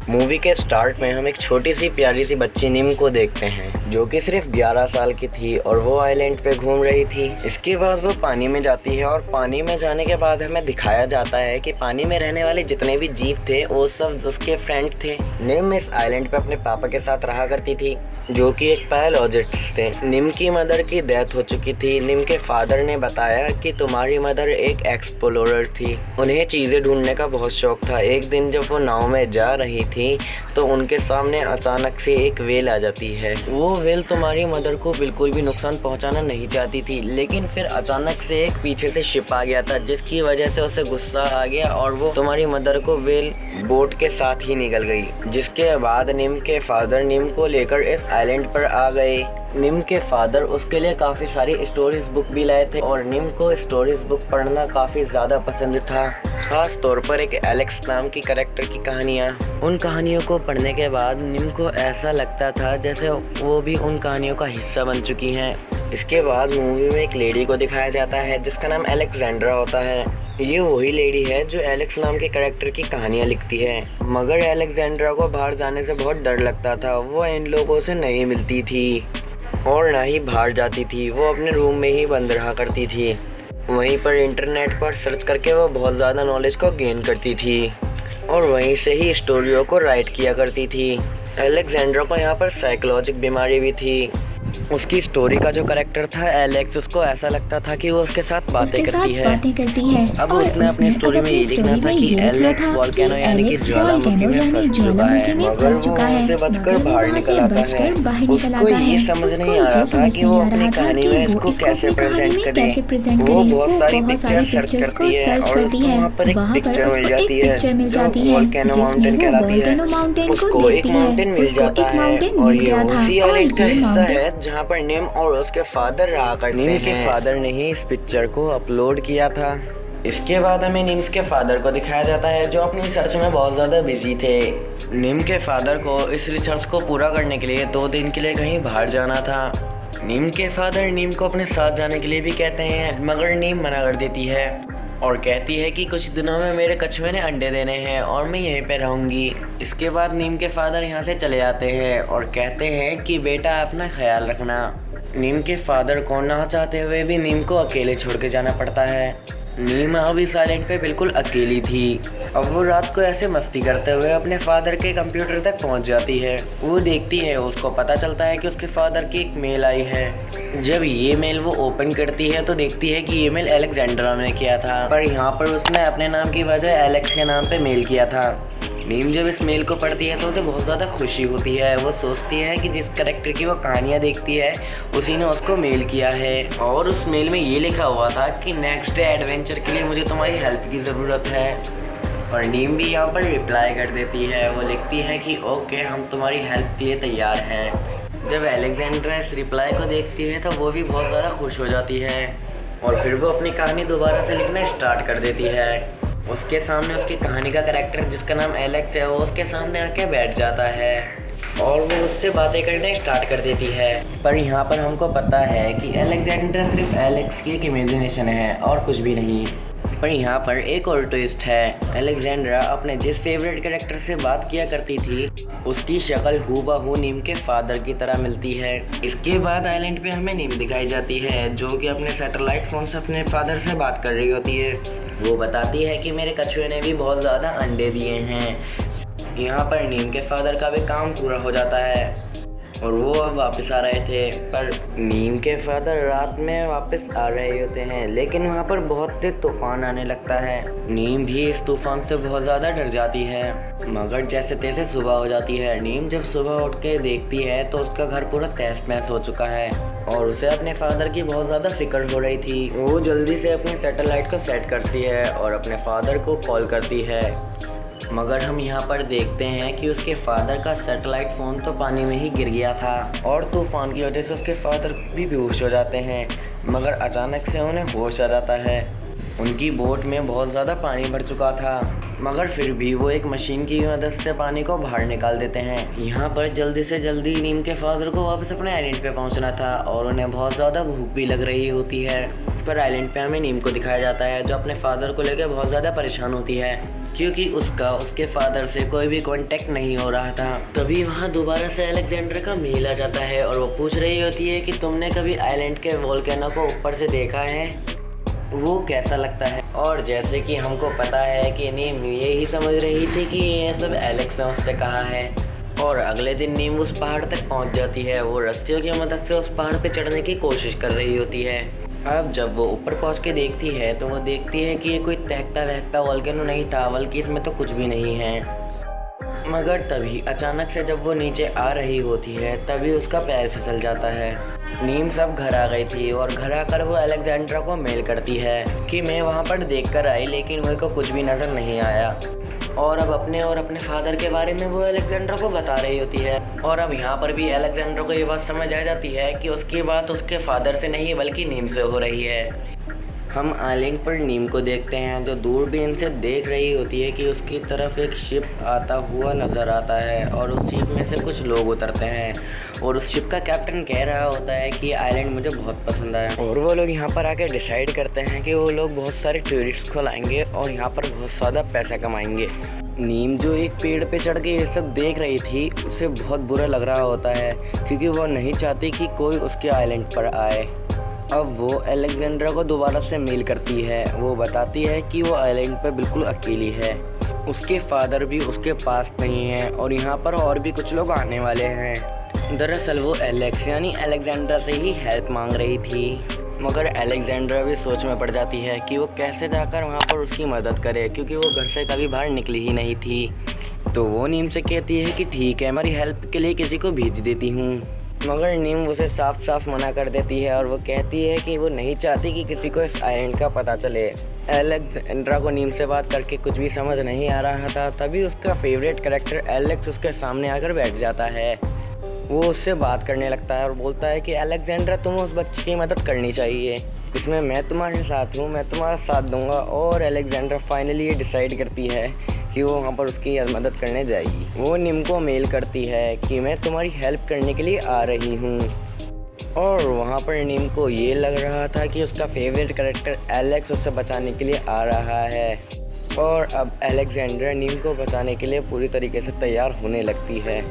Movie के start में हम एक छोटी सी प्यारी सी बच्ची निम को देखते हैं जो कि सिर्फ 11 साल की थी और वो आइलैंड पे घूम रही थी। इसके बाद वो पानी में जाती है और पानी में जाने के बाद हमें दिखाया जाता है कि पानी में रहने वाले जितने भी जीव थे वो सब उसके फ्रेंड थे। निम इस आइलैंड पे अपने पापा के साथ रहा करती थी जो कि एक पैथोलॉजिस्ट थे। निम की मदर की डेथ हो चुकी थी। निम के फादर ने बताया कि तुम्हारी मदर एक एक्सप्लोरर थी, उन्हें चीज़ें ढूंढने का बहुत शौक था। एक दिन जब वो नाव में जा रही थी तो उनके सामने अचानक से एक व्हेल आ जाती है। वो व्हेल तुम्हारी मदर को बिल्कुल भी नुकसान पहुंचाना नहीं चाहती थी, लेकिन फिर अचानक से एक पीछे से शिप आ गया था जिसकी वजह से उसे गुस्सा आ गया और वो तुम्हारी मदर को व्हेल बोट के साथ ही निकल गई। जिसके बाद निम के फादर निम को लेकर इस आइलैंड पर आ गए। निम के फादर उसके लिए काफ़ी सारी स्टोरीज बुक भी लाए थे और निम को स्टोरीज बुक पढ़ना काफ़ी ज़्यादा पसंद था। खास तौर पर एक एलेक्स नाम की कैरेक्टर की कहानियाँ। उन कहानियों को पढ़ने के बाद निम को ऐसा लगता था जैसे वो भी उन कहानियों का हिस्सा बन चुकी हैं। इसके बाद मूवी में एक लेडी को दिखाया जाता है जिसका नाम अलेक्जेंड्रा होता है। ये वही लेडी है जो एलेक्स नाम के कैरेक्टर की कहानियाँ लिखती है। मगर अलेक्जेंड्रा को बाहर जाने से बहुत डर लगता था। वो इन लोगों से नहीं मिलती थी और ना ही बाहर जाती थी। वो अपने रूम में ही बंद रहा करती थी। वहीं पर इंटरनेट पर सर्च करके वो बहुत ज़्यादा नॉलेज को गेन करती थी और वहीं से ही स्टोरियों को राइट किया करती थी। अलेक्जेंड्रा को यहाँ पर साइकोलॉजिक बीमारी भी थी। उसकी स्टोरी का जो कैरेक्टर था एलेक्स, उसको ऐसा लगता था कि वो उसके साथ बातें करती है। अब उसने अपनी स्टोरी में ये लिखना था कि एलेक्स वोल्केनो यानी कि ज्वालामुखी में फंस चुका है, मगर वो बचकर बाहर निकल आता है। उसको ये समझ नहीं आ रहा था कि वो अपनी कहानी में इसको कैसे प्रेजेंट करे। वो बहुत सारी पिक्चर्स को सर्च करती है। वहाँ पर उसको एक पिक्चर मिल जाती है जिसमें वो वोल्केनो माउंटेन को देखती है। उसको एक माउंटेन मिल गया था और ये माउंटेन जहाँ पर निम और उसके फादर रहा करते हैं। निम के फादर ने ही इस पिक्चर को अपलोड किया था। इसके बाद हमें निम्स के फादर को दिखाया जाता है जो अपनी रिसर्च में बहुत ज़्यादा बिजी थे। निम के फादर को इस रिसर्च को पूरा करने के लिए 2 दिन के लिए कहीं बाहर जाना था। निम के फादर निम को अपने साथ जाने के लिए भी कहते हैं, मगर निम मना कर देती है और कहती है कि कुछ दिनों में मेरे कछुए ने अंडे देने हैं और मैं यहीं पे रहूँगी। इसके बाद नीम के फादर यहाँ से चले जाते हैं और कहते हैं कि बेटा अपना ख्याल रखना। नीम के फादर को ना चाहते हुए भी नीम को अकेले छोड़ के जाना पड़ता है। नीम अब इस आइलैंड पे बिल्कुल अकेली थी। अब वो रात को ऐसे मस्ती करते हुए अपने फादर के कंप्यूटर तक पहुंच जाती है। वो देखती है, उसको पता चलता है कि उसके फादर की एक मेल आई है। जब ये मेल वो ओपन करती है तो देखती है कि ये मेल अलेक्जेंड्रा ने किया था, पर यहाँ पर उसने अपने नाम की बजाय एलेक्स के नाम पे मेल किया था। नीम जब इस मेल को पढ़ती है तो उसे बहुत ज़्यादा खुशी होती है। वो सोचती है कि जिस कैरेक्टर की वो कहानियाँ देखती है उसी ने उसको मेल किया है और उस मेल में ये लिखा हुआ था कि नेक्स्ट डे एडवेंचर के लिए मुझे तुम्हारी हेल्प की ज़रूरत है। और नीम भी यहाँ पर रिप्लाई कर देती है। वो लिखती है कि ओके, हम तुम्हारी हेल्प के लिए तैयार हैं। जब अलेक्जेंड्रा इस रिप्लाई को देखती है तो वो भी बहुत ज़्यादा खुश हो जाती है और फिर वो अपनी कहानी दोबारा से लिखना स्टार्ट कर देती है। उसके सामने उसकी कहानी का कैरेक्टर जिसका नाम एलेक्स है वो उसके सामने आके बैठ जाता है और वो उससे बातें करने स्टार्ट कर देती है। पर यहाँ पर हमको पता है कि अलेक्जेंड्रा सिर्फ एलेक्स की एक इमेजिनेशन है और कुछ भी नहीं। पर यहाँ पर एक और ट्विस्ट है। अलेक्जेंड्रा अपने जिस फेवरेट कैरेक्टर से बात किया करती थी उसकी शक्ल हूबहू नीम के फादर की तरह मिलती है। इसके बाद आइलैंड पे हमें नीम दिखाई जाती है जो कि अपने सैटेलाइट फ़ोन से अपने फादर से बात कर रही होती है। वो बताती है कि मेरे कछुए ने भी बहुत ज़्यादा अंडे दिए हैं। यहाँ पर नीम के फादर का भी काम पूरा हो जाता है और वो अब वापस आ रहे थे। पर नीम के फादर रात में वापस आ रहे होते हैं, लेकिन वहाँ पर बहुत तेज तूफान आने लगता है। नीम भी इस तूफान से बहुत ज़्यादा डर जाती है, मगर जैसे तैसे सुबह हो जाती है। नीम जब सुबह उठ के देखती है तो उसका घर पूरा तहस महस हो चुका है और उसे अपने फादर की बहुत ज़्यादा फिक्र हो रही थी। वो जल्दी से अपनी सैटेलाइट को सेट करती है और अपने फादर को कॉल करती है, मगर हम यहाँ पर देखते हैं कि उसके फादर का सैटेलाइट फ़ोन तो पानी में ही गिर गया था और तूफान की वजह से उसके फादर भी बेहोश हो जाते हैं। मगर अचानक से उन्हें होश आ जाता है। उनकी बोट में बहुत ज़्यादा पानी भर चुका था, मगर फिर भी वो एक मशीन की मदद से पानी को बाहर निकाल देते हैं। यहाँ पर जल्दी से जल्दी नीम के फादर को वापस अपने आइलैंड पे पहुँचना था और उन्हें बहुत ज़्यादा भूख भी लग रही होती है। पर आइलैंड पे हमें नीम को दिखाया जाता है जो अपने फादर को लेकर बहुत ज़्यादा परेशान होती है। क्योंकि उसका उसके फादर से कोई भी कांटेक्ट नहीं हो रहा था। तभी वहाँ दोबारा से अलेक्जेंडर का मेल आ जाता है और वो पूछ रही होती है कि तुमने कभी आइलैंड के वोल्केनो को ऊपर से देखा है, वो कैसा लगता है। और जैसे कि हमको पता है कि नीम यही समझ रही थी कि ये सब एलेक्स ने उससे कहा है। और अगले दिन नीम उस पहाड़ तक पहुंच जाती है। वो रस्सियों की मदद से उस पहाड़ पे चढ़ने की कोशिश कर रही होती है। अब जब वो ऊपर पहुंच के देखती है तो वो देखती है कि ये कोई तहकता वहकता वोल्केनो नहीं था, बल्कि इसमें तो कुछ भी नहीं है। मगर तभी अचानक से जब वो नीचे आ रही होती है तभी उसका पैर फिसल जाता है। नीम सब घर आ गई थी और घर आकर वो अलेक्जेंड्रा को मेल करती है कि मैं वहाँ पर देख कर आई लेकिन मेरे को कुछ भी नज़र नहीं आया। और अब अपने फादर के बारे में वो अलेक्जेंड्रा को बता रही होती है। और अब यहाँ पर भी अलेक्जेंड्रा को ये बात समझ आ जाती है कि उसकी बात उसके फादर से नहीं बल्कि नीम से हो रही है। हम आइलैंड पर नीम को देखते हैं जो दूरबीन से देख रही होती है कि उसकी तरफ एक शिप आता हुआ नज़र आता है और उस शिप में से कुछ लोग उतरते हैं और उस शिप का कैप्टन कह रहा होता है कि आइलैंड मुझे बहुत पसंद आया। और वो लोग यहाँ पर आके डिसाइड करते हैं कि वो लोग बहुत सारे टूरिस्ट को लाएंगे और यहाँ पर बहुत ज़्यादा पैसा कमाएंगे। नीम जो एक पेड़ पे चढ़ के ये सब देख रही थी उसे बहुत बुरा लग रहा होता है क्योंकि वो नहीं चाहती कि कोई उसके आइलैंड पर आए। अब वो अलेक्जेंड्रा को दोबारा से मेल करती है। वो बताती है कि वो आइलैंड पर बिल्कुल अकेली है, उसके फादर भी उसके पास नहीं है और यहाँ पर और भी कुछ लोग आने वाले हैं। दरअसल वो एलेक्स यानी अलेक्जेंड्रा से ही हेल्प मांग रही थी। मगर अलेक्जेंड्रा भी सोच में पड़ जाती है कि वो कैसे जाकर वहाँ पर उसकी मदद करे क्योंकि वो घर से कभी बाहर निकली ही नहीं थी। तो वो नीम से कहती है कि ठीक है, मेरी हेल्प के लिए किसी को भेज देती हूँ। मगर नीम उसे साफ साफ मना कर देती है और वो कहती है कि वो नहीं चाहती कि किसी को इस आइलैंड का पता चले। अलेक्जेंड्रा को नीम से बात करके कुछ भी समझ नहीं आ रहा था। तभी उसका फेवरेट कैरेक्टर एलेक्स उसके सामने आकर बैठ जाता है। वो उससे बात करने लगता है और बोलता है कि अलेक्जेंड्रा तुम्हें उस बच्चे की मदद करनी चाहिए, इसमें मैं तुम्हारे साथ हूँ, मैं तुम्हारा साथ दूंगा। और अलेक्जेंड्रा फाइनली ये डिसाइड करती है कि वो वहाँ पर उसकी मदद करने जाएगी। वो नीम को मेल करती है कि मैं तुम्हारी हेल्प करने के लिए आ रही हूँ। और वहाँ पर नीम को ये लग रहा था कि उसका फेवरेट कैरेक्टर एलेक्स उसे बचाने के लिए आ रहा है। और अब अलेक्जेंड्रा नीम को बचाने के लिए पूरी तरीके से तैयार होने लगती है।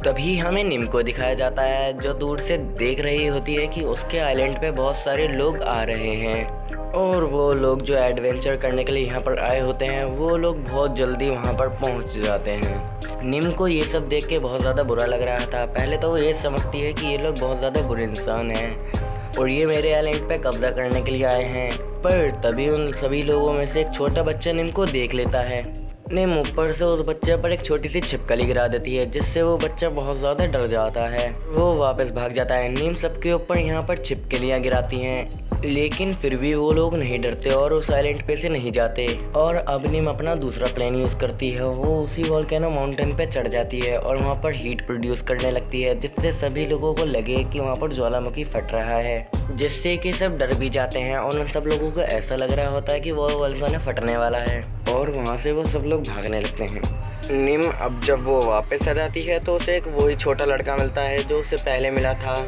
तभी हमें नीम को दिखाया जाता है जो दूर से देख रही होती है कि उसके आइलैंड पे बहुत सारे लोग आ रहे हैं। और वो लोग जो एडवेंचर करने के लिए यहाँ पर आए होते हैं वो लोग बहुत जल्दी वहाँ पर पहुँच जाते हैं। नीम को ये सब देख के बहुत ज़्यादा बुरा लग रहा था। पहले तो वो ये समझती है कि ये लोग बहुत ज़्यादा बुरे इंसान हैं और ये मेरे आइलैंड पे कब्जा करने के लिए आए हैं। पर तभी उन सभी लोगों में से एक छोटा बच्चा नीम को देख लेता है। नीम ऊपर से उस बच्चे पर एक छोटी सी छिपकली गिरा देती है जिससे वो बच्चा बहुत ज़्यादा डर जाता है। वो वापस भाग जाता है। नीम सबके ऊपर यहाँ पर छिपकलियाँ गिराती हैं लेकिन फिर भी वो लोग नहीं डरते और उस आइलैंड पे से नहीं जाते। और अब नीम अपना दूसरा प्लान यूज़ करती है। वो उसी वोल्केनो माउंटेन पे चढ़ जाती है और वहाँ पर हीट प्रोड्यूस करने लगती है जिससे सभी लोगों को लगे कि वहाँ पर ज्वालामुखी फट रहा है, जिससे कि सब डर भी जाते हैं और उन सब लोगों को ऐसा लग रहा होता है कि वो वोल्केनो फटने वाला है और वहाँ से वो सब लोग भागने लगते हैं। नीम अब जब वो वापस आ जाती है तो उसे एक वही छोटा लड़का मिलता है जो उसे पहले मिला था।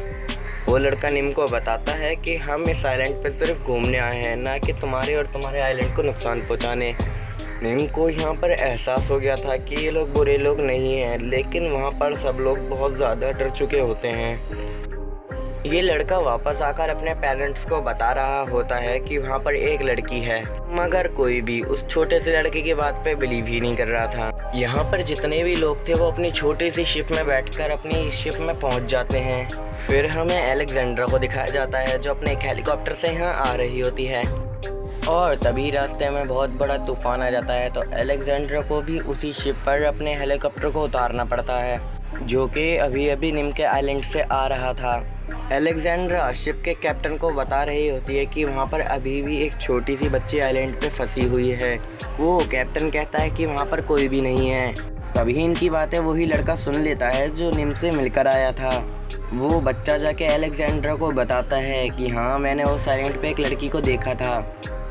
वो लड़का नीम को बताता है कि हम इस आइलैंड पर सिर्फ घूमने आए हैं, ना कि तुम्हारे और तुम्हारे आइलैंड को नुकसान पहुंचाने। नीम को यहाँ पर एहसास हो गया था कि ये लोग बुरे लोग नहीं हैं, लेकिन वहाँ पर सब लोग बहुत ज़्यादा डर चुके होते हैं। ये लड़का वापस आकर अपने पेरेंट्स को बता रहा होता है कि वहाँ पर एक लड़की है, मगर कोई भी उस छोटे से लड़के की बात पे बिलीव ही नहीं कर रहा था। यहाँ पर जितने भी लोग थे वो अपनी छोटी सी शिप में बैठकर अपनी शिप में पहुँच जाते हैं। फिर हमें अलेक्जेंड्रा को दिखाया जाता है जो अपने एक हेलीकॉप्टर से यहाँ आ रही होती है। और तभी रास्ते में बहुत बड़ा तूफान आ जाता है तो अलेक्जेंड्रा को भी उसी शिप पर अपने हेलीकॉप्टर को उतारना पड़ता है जो कि अभी अभी नीम के आइलैंड से आ रहा था। अलेक्जेंड्रा शिप के कैप्टन को बता रही होती है कि वहाँ पर अभी भी एक छोटी सी बच्ची आइलैंड पे फंसी हुई है। वो कैप्टन कहता है कि वहाँ पर कोई भी नहीं है। तभी इनकी बातें वही लड़का सुन लेता है जो नीम से मिलकर आया था। वो बच्चा जाके अलेक्जेंड्रा को बताता है कि हाँ, मैंने उस आइलैंड पे एक लड़की को देखा था।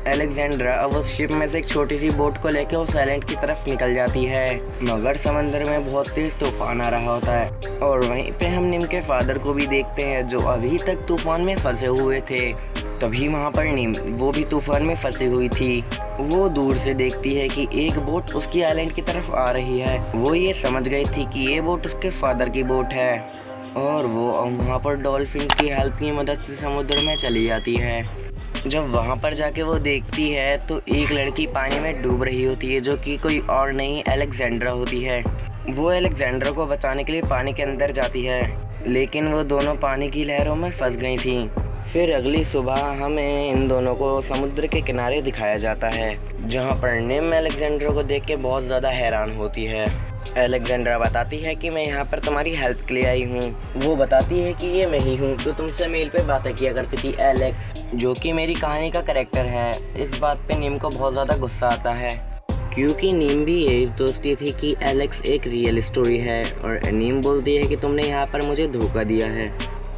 अलेक्जेंड्रा अब उस शिप में से एक छोटी सी बोट को लेकर उस आइलैंड की तरफ निकल जाती है, मगर समंदर में बहुत तेज तूफान आ रहा होता है। और वहीं पे हम नीम के फादर को भी देखते हैं जो अभी तक तूफान में फंसे हुए थे। तभी वहाँ पर नीम वो भी तूफान में फंसी हुई थी। वो दूर से देखती है कि एक बोट उसकी आइलैंड की तरफ आ रही है। वो ये समझ गई थी कि ये बोट उसके फादर की बोट है और वो वहाँ पर डॉल्फिन की हेल्प की मदद से समुद्र में चली जाती है। जब वहाँ पर जाके वो देखती है तो एक लड़की पानी में डूब रही होती है, जो कि कोई और नहीं अलेक्जेंड्रा होती है। वो अलेक्जेंड्रा को बचाने के लिए पानी के अंदर जाती है, लेकिन वो दोनों पानी की लहरों में फंस गई थी। फिर अगली सुबह हमें इन दोनों को समुद्र के किनारे दिखाया जाता है, जहाँ पर निम अलेक्जेंड्रा को देख के बहुत ज़्यादा हैरान होती है। अलेक्जेंड्रा बताती है कि मैं यहाँ पर तुम्हारी हेल्प के लिए आई हूँ। वो बताती है कि ये मैं ही हूँ तो तुमसे मेल पे बातें किया करती थी, एलेक्स, जो कि मेरी कहानी का कैरेक्टर है। इस बात पे नीम को बहुत ज़्यादा गुस्सा आता है, क्योंकि नीम भी यही सोचती थी कि एलेक्स एक रियल स्टोरी है। और नीम बोलती है कि तुमने यहाँ पर मुझे धोखा दिया है,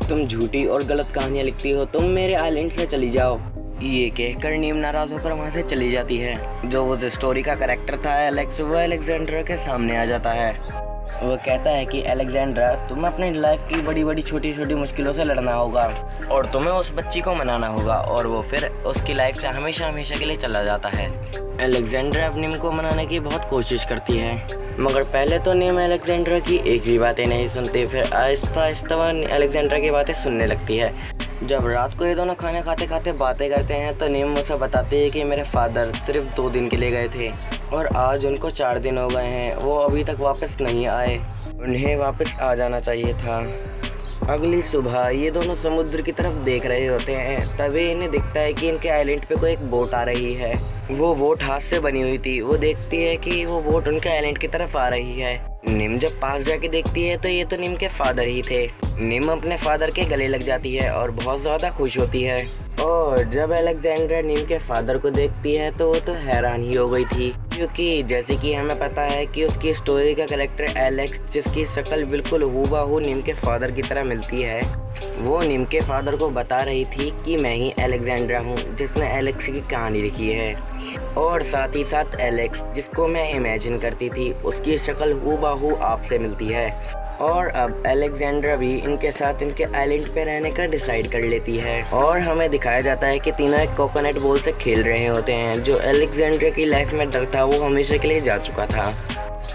तुम झूठी और गलत कहानियाँ लिखती हो, तुम मेरे आइलैंड से चली जाओ। ये कहकर नीम नाराज होकर वहाँ से चली जाती है। जो उस स्टोरी का कैरेक्टर था एलेक्स, वो अलेक्जेंड्रा के सामने आ जाता है। वो कहता है कि अलेक्जेंड्रा, तुम्हें अपनी लाइफ की बड़ी बड़ी छोटी छोटी मुश्किलों से लड़ना होगा और तुम्हें उस बच्ची को मनाना होगा। और वो फिर उसकी लाइफ से हमेशा हमेशा के लिए चला जाता है। अलेक्जेंड्रा नीम को मनाने की बहुत कोशिश करती है, मगर पहले तो नीम अलेक्जेंड्रा की एक भी बातें नहीं सुनती। फिर आहिस्ता आहिस्ता वह अलेक्जेंड्रा की बातें सुनने लगती है। जब रात को ये दोनों खाना खाते खाते बातें करते हैं तो नीम मुझसे बताती है कि मेरे फादर सिर्फ 2 दिन के लिए गए थे और आज उनको 4 दिन हो गए हैं, वो अभी तक वापस नहीं आए, उन्हें वापस आ जाना चाहिए था। अगली सुबह ये दोनों समुद्र की तरफ देख रहे होते हैं, तभी इन्हें दिखता है कि इनके आइलैंड पे कोई एक बोट आ रही है। वो बोट हाथ से बनी हुई थी। वो देखती है कि वो बोट उनके आइलैंड की तरफ आ रही है। निम जब पास जाके देखती है तो ये तो निम के फादर ही थे। निम अपने फादर के गले लग जाती है और बहुत ज़्यादा खुश होती है। और जब अलेक्जेंड्रा निम के फादर को देखती है तो वो तो हैरान ही हो गई थी, क्योंकि जैसे कि हमें पता है कि उसकी स्टोरी का कैरेक्टर एलेक्स, जिसकी शक्ल बिल्कुल हूबहू निम के फादर की तरह मिलती है, वो निम के फादर को बता रही थी कि मैं ही अलेक्जेंड्रा हूँ जिसने एलेक्स की कहानी लिखी है। और साथ ही साथ एलेक्स, जिसको मैं इमेजिन करती थी, उसकी शक्ल हूबहू आपसे मिलती है। और अब अलेक्जेंड्रा भी इनके साथ इनके आइलैंड पे रहने का डिसाइड कर लेती है। और हमें दिखाया जाता है कि तीनों एक कोकोनट बॉल से खेल रहे होते हैं। जो अलेक्जेंड्रा की लाइफ में डर था वो हमेशा के लिए जा चुका था।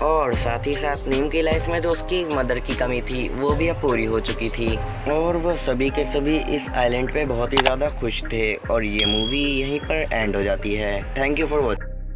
और साथ ही साथ नीम की लाइफ में जो उसकी मदर की कमी थी वो भी अब पूरी हो चुकी थी। और वो सभी के सभी इस आइलैंड पे बहुत ही ज़्यादा खुश थे। और ये मूवी यहीं पर एंड हो जाती है। Thank you for watching.